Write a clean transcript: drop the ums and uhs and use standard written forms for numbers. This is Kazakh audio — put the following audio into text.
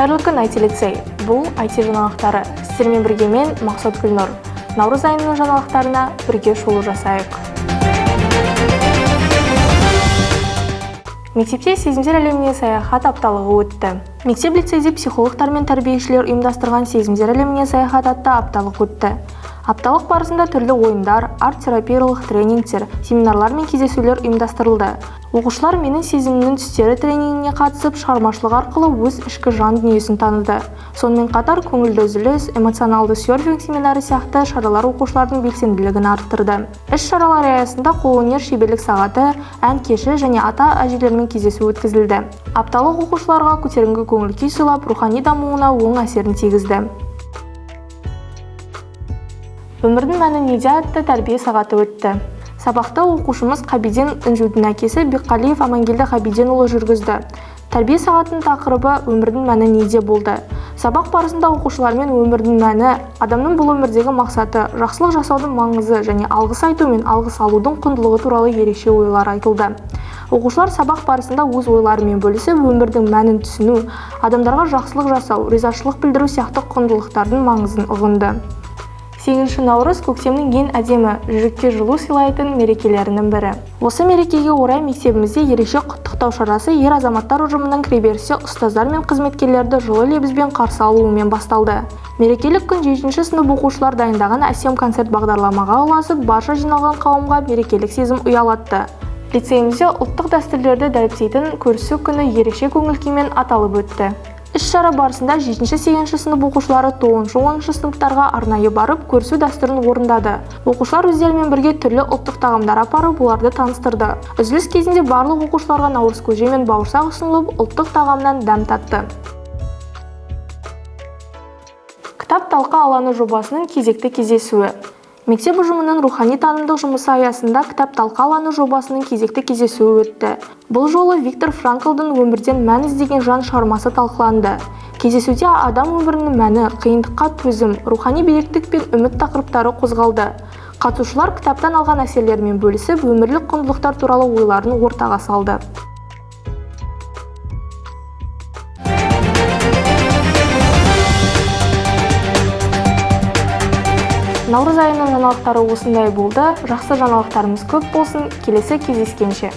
Қайырлы күн IT лицей. Бұл IT жаңалықтары. Сіздермен бірге мен Мақсат Гүлнұр. Наурыз айының жаңалықтарына бірге шолу жасайық. Мектепте сезімдер әлеміне саяхат апталығы өтті. Мектеп-лицейде психологтар мен тәрбиешілер ұйымдастырған сезімдер әлеміне саяхат атты апталық өтті. Апталық барысында түрлі ойындар, арт-терапиялық тренингтер, семинарлар мен кездесулер ұйымдастырылды. Оқушылар менің сезімнің түстері тренингіне қатысып, шығармашылық арқылы өз ішкі жан дүниесін таныды. Сонымен қатар көңілді үзіліс, эмоционалды серфинг семинары сияқты шаралар оқушылардың белсенділігін арттырды. Іс-шаралар аясында қолөнер шеберлік сағаты, ән кеші және ата-әжелермен кездесу өткізілді. Апталық оқушыларға көтеріңкі көңіл күй сыйлап, рухани дамуына оң әсерін тигізді. Өмірдің мәні неде атты тәрбие сағаты өтті. Сабақты оқушымыз Қабиден Інжудің әкесі Бекқалиев Амангелді Қабиденұлы жүргізді. Тәрбие сағатының тақырыбы өмірдің мәні неде болды. Сабақ барысында оқушылармен өмірдің мәні, адамның бұл өмірдегі мақсаты, жақсылық жасаудың маңызы және алғыс айту мен алғыс алудың құндылығы туралы ерекше ойлар айтылды. Оқушылар сабақ барысында өз ойларымен бөлісіп, өмірдің мәнін түсіну, адамдарға жақсылық жасау, ризашылық білдіру сияқты құндылықтардың маңызын ұғынды. 8 наурыз көктемнің ең әдемі, жүрекке жылу сыйлайтын мерекелерінің бірі. Осы мерекеге орай мектебімізде ерекше құттықтау шарасы ер азаматтар ұжымының кіреберісте ұстаздар мен қызметкерлерді жылы лебізбен қарсы алуымен басталды. Мерекелік күн 7-ші сынып оқушылар дайындаған әсем концерт бағдарламаға ұласып, барша жиналған қауымға мерекелік сезім ұялатты. Лицейімізде ұлттық дәстүрлерді дәріптейтін көрісу күні ерекше көңіл-күймен аталып өтті. Іс-шара барысында 7-8 сынып оқушылары 9-10 сыныптарға арнайы барып, көрісу дәстүрін орындады. Оқушылар өздерімен бірге түрлі ұлттық тағамдар апарып, оларды таныстырды. Үзіліс кезінде барлық оқушыларға наурыз көже мен бауырсақ ұсынылып, ұлттық тағамнан дәм татты. Кітап талқы алаңы жобасының кезекті кездесуі. Мектеп ұжымының рухани танымдық жұмысы аясында кітап талқы алаңы жобасының кезекті кездесуі өтті. Бұл жолы Виктор Франклдың өмірден мән іздеген жан шығармасы талқыланды. Кездесуде адам өмірінің мәні, қиындыққа төзім, рухани беріктік пен үміт тақырыптары қозғалды. Қатысушылар кітаптан алған әсерлерімен бөлісіп, өмірлік құндылықтар туралы ойларын ортаға салды. Наурыз айының жаңалықтары осындай болды. Жақсы жаңалықтарымыз көп болсын. Келесі кездескенше.